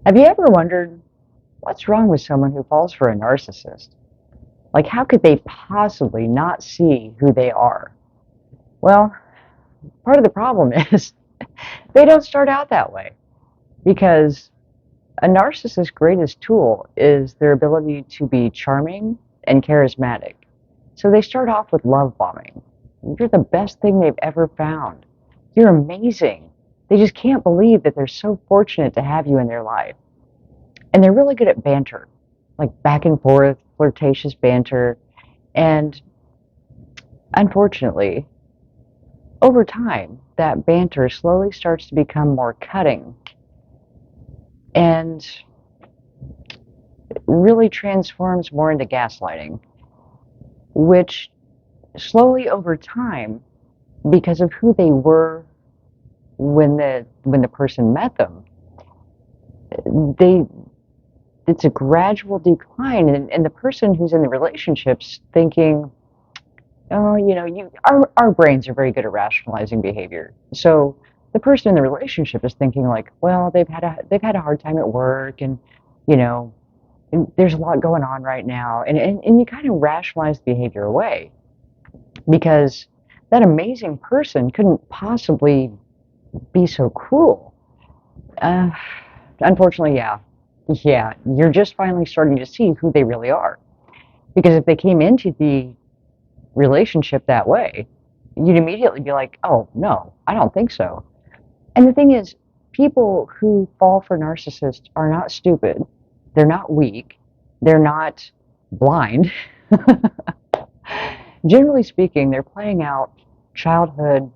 Have you ever wondered what's wrong with someone who falls for a narcissist? Like, how could they possibly not see who they are? Well, part of the problem is they don't start out that way because a narcissist's greatest tool is their ability to be charming and charismatic. So they start off with love bombing. You're the best thing they've ever found. You're amazing. They just can't believe that they're so fortunate to have you in their life. And they're really good at banter, like back and forth, flirtatious banter. And unfortunately, over time, that banter slowly starts to become more cutting and really transforms more into gaslighting, which slowly over time, because of who they were when the person met them, they it's a gradual decline, and the person who's in the relationships thinking, oh, our brains are very good at rationalizing behavior. So the person in the relationship is thinking like, well, they've had a hard time at work, and you know, and there's a lot going on right now, and you kind of rationalize the behavior away because that amazing person couldn't possibly be so cruel. Uh, Unfortunately, yeah, you're just finally starting to see who they really are. Because if they came into the relationship that way, you'd immediately be like, oh, no, I don't think so. And the thing is, people who fall for narcissists are not stupid. They're not weak. They're not blind. Generally speaking, they're playing out childhood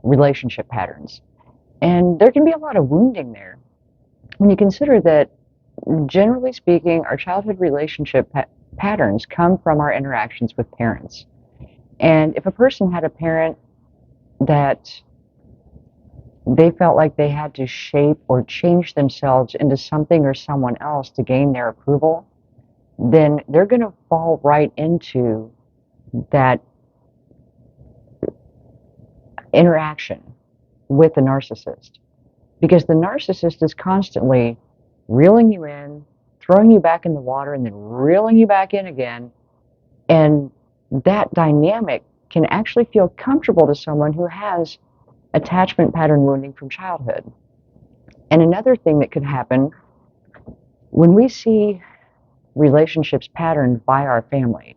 relationship patterns. And there can be a lot of wounding there. When you consider that, generally speaking, our childhood relationship patterns come from our interactions with parents. And if a person had a parent that they felt like they had to shape or change themselves into something or someone else to gain their approval, then they're going to fall right into that interaction with the narcissist. Because the narcissist is constantly reeling you in, throwing you back in the water, and then reeling you back in again. And that dynamic can actually feel comfortable to someone who has attachment pattern wounding from childhood. And another thing that could happen when we see relationships patterned by our family,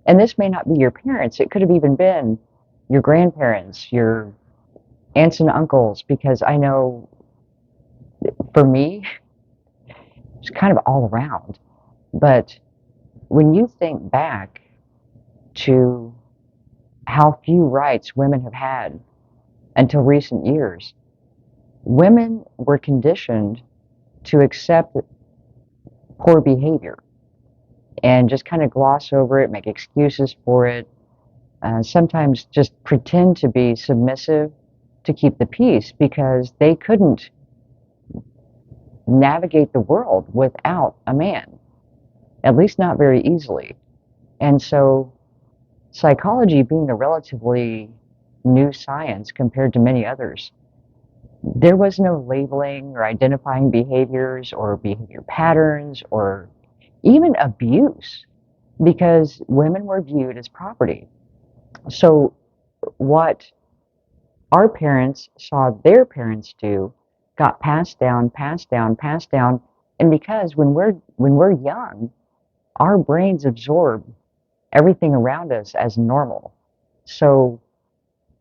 and this may not be your parents, it could have even been your grandparents, your aunts and uncles, because I know for me, it's kind of all around. But when you think back to how few rights women have had until recent years, women were conditioned to accept poor behavior and just kind of gloss over it, make excuses for it, sometimes just pretend to be submissive to keep the peace because they couldn't navigate the world without a man, at least not very easily. And so, psychology being a relatively new science compared to many others, there was no labeling or identifying behaviors or behavior patterns or even abuse because women were viewed as property. So, what our parents saw their parents do got passed down, passed down, passed down. And because when we're young, our brains absorb everything around us as normal. So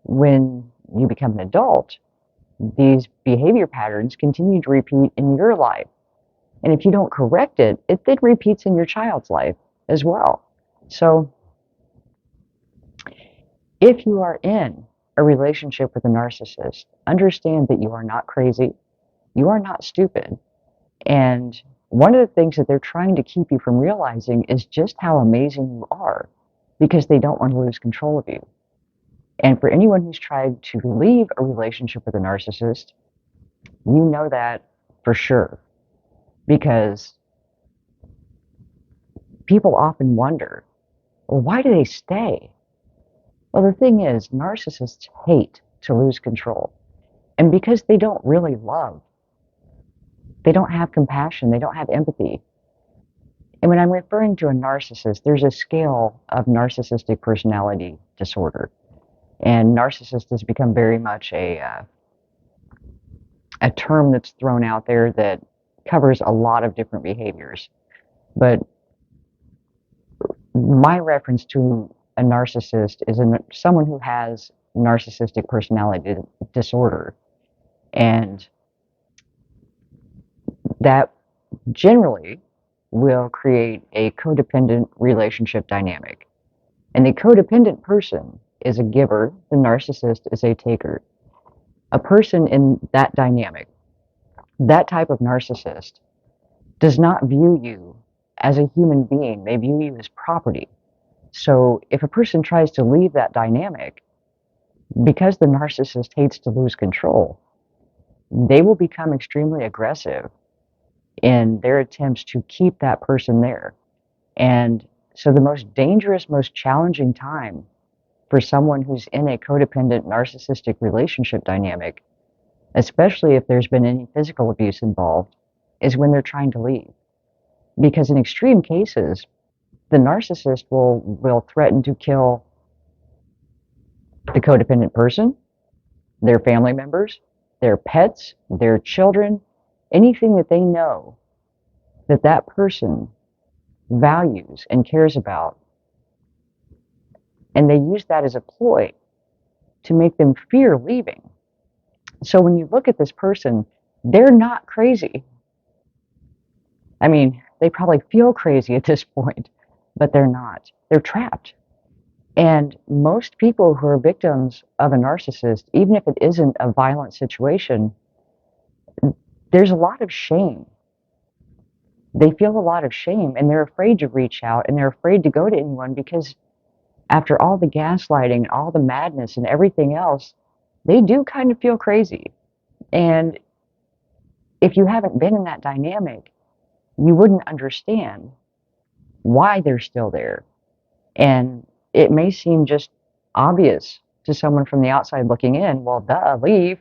when you become an adult, these behavior patterns continue to repeat in your life. And if you don't correct it, it then repeats in your child's life as well. So if you are in a relationship with a narcissist, understand that you are not crazy, you are not stupid. And one of the things that they're trying to keep you from realizing is just how amazing you are because they don't want to lose control of you. And for anyone who's tried to leave a relationship with a narcissist, you know that for sure because people often wonder, well, why do they stay? Well, the thing is, narcissists hate to lose control. And because they don't really love, They don't have compassion. They don't have empathy. And when I'm referring to a narcissist, there's a scale of narcissistic personality disorder. And narcissist has become very much a term that's thrown out there that covers a lot of different behaviors. But my reference to a narcissist is someone who has narcissistic personality disorder. And that generally will create a codependent relationship dynamic. And the codependent person is a giver, the narcissist is a taker. A person in that dynamic, that type of narcissist, does not view you as a human being. They view you as property. So if a person tries to leave that dynamic, because the narcissist hates to lose control, they will become extremely aggressive in their attempts to keep that person there. And so the most dangerous, most challenging time for someone who's in a codependent narcissistic relationship dynamic, especially if there's been any physical abuse involved, is when they're trying to leave. Because in extreme cases, the narcissist will threaten to kill the codependent person, their family members, their pets, their children, anything that they know that that person values and cares about. And they use that as a ploy to make them fear leaving. So when you look at this person, they're not crazy. I mean, they probably feel crazy at this point, but they're not. They're trapped. And most people who are victims of a narcissist, even if it isn't a violent situation, there's a lot of shame. They feel a lot of shame, and they're afraid to reach out, and they're afraid to go to anyone because after all the gaslighting and all the madness and everything else, they do kind of feel crazy. And if you haven't been in that dynamic, you wouldn't understand why they're still there. And it may seem just obvious to someone from the outside looking in, well, duh, leave.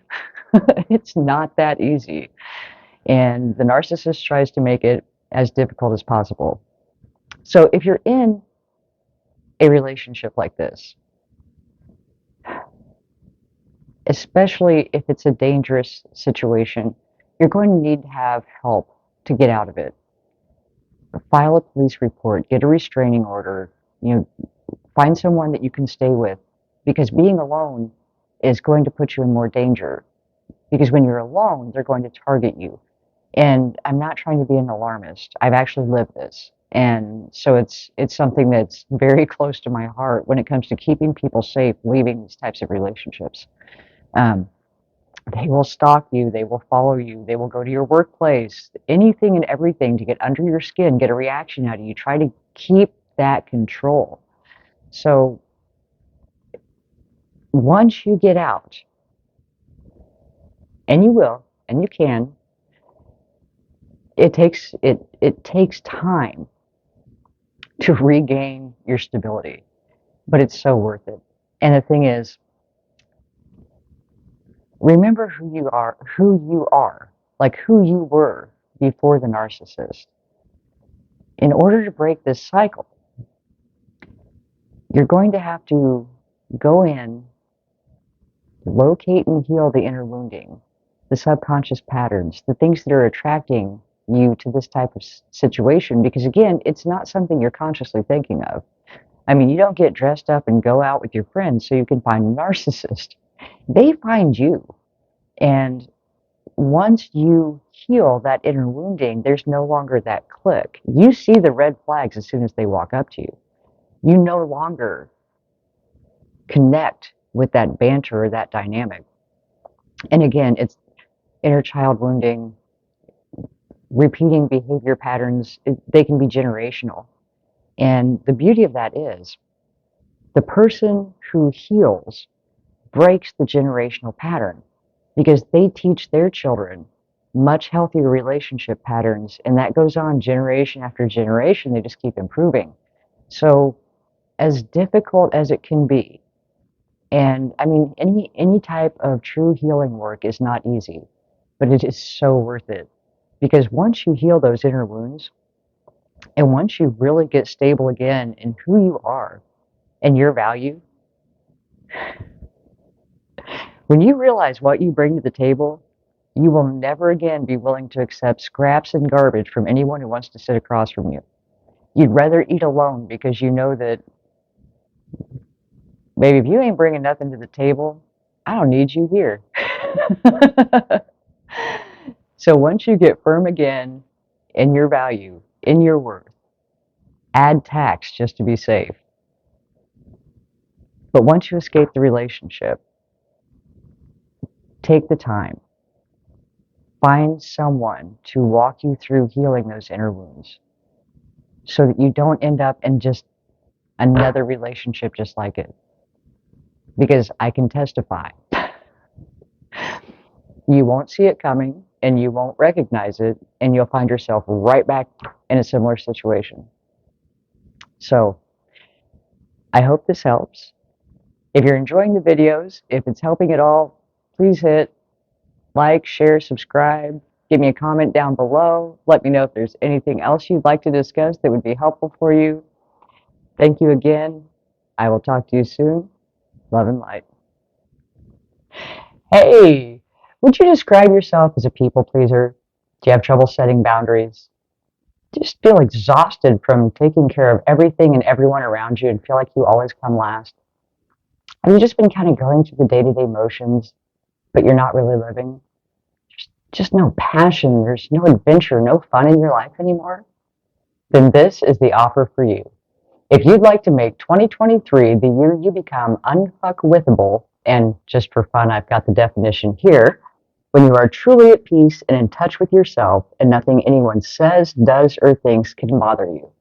It's not that easy. And the narcissist tries to make it as difficult as possible. So if you're in a relationship like this, especially if it's a dangerous situation, you're going to need to have help to get out of it. File a police report, get a restraining order, find someone that you can stay with, because being alone is going to put you in more danger. Because when you're alone, they're going to target you. And I'm not trying to be an alarmist. I've actually lived this. And so it's something that's very close to my heart when it comes to keeping people safe, leaving these types of relationships. They will stalk you, they will follow you, they will go to your workplace, anything and everything to get under your skin, get a reaction out of you, try to keep that control. So once you get out, and you will, and you can, it takes time to regain your stability, but it's so worth it. And the thing is, remember who you are, like who you were before the narcissist. In order to break this cycle, you're going to have to go in, locate and heal the inner wounding, the subconscious patterns, the things that are attracting you to this type of situation, because again, it's not something you're consciously thinking of. I mean, you don't get dressed up and go out with your friends so you can find a narcissist. They find you. And once you heal that inner wounding, there's no longer that click. You see the red flags as soon as they walk up to you. You no longer connect with that banter or that dynamic. And again, it's inner child wounding, repeating behavior patterns. They can be generational. And the beauty of that is the person who heals breaks the generational pattern, because they teach their children much healthier relationship patterns, and that goes on generation after generation. They just keep improving. So as difficult as it can be, and I mean, any type of true healing work is not easy, but it is so worth it, Because once you heal those inner wounds, and once you really get stable again in who you are and your value, when you realize what you bring to the table, you will never again be willing to accept scraps and garbage from anyone who wants to sit across from you. You'd rather eat alone because you know that, baby, if you ain't bringing nothing to the table, I don't need you here. So once you get firm again in your value, in your worth, add tax just to be safe. But once you escape the relationship, take the time. Find someone to walk you through healing those inner wounds so that you don't end up in just another relationship just like it. Because I can testify, you won't see it coming and you won't recognize it, and you'll find yourself right back in a similar situation. So I hope this helps. If you're enjoying the videos, if it's helping at all, please hit like, share, subscribe, give me a comment down below. Let me know if there's anything else you'd like to discuss that would be helpful for you. Thank you again. I will talk to you soon. Love and light. Hey, would you describe yourself as a people pleaser? Do you have trouble setting boundaries? Do you just feel exhausted from taking care of everything and everyone around you and feel like you always come last? Have you just been kind of going through the day-to-day motions, but you're not really living? There's just no passion, there's no adventure, no fun in your life anymore? Then this is the offer for you. If you'd like to make 2023 the year you become unfuckwithable, and just for fun, I've got the definition here, when you are truly at peace and in touch with yourself and nothing anyone says, does, or thinks can bother you.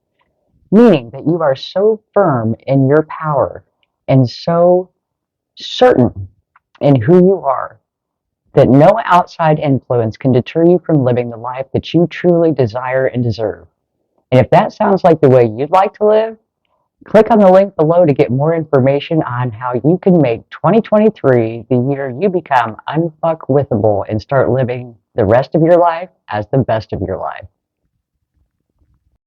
Meaning that you are so firm in your power and so certain in who you are that no outside influence can deter you from living the life that you truly desire and deserve. And if that sounds like the way you'd like to live, click on the link below to get more information on how you can make 2023 the year you become unfuckwithable and start living the rest of your life as the best of your life.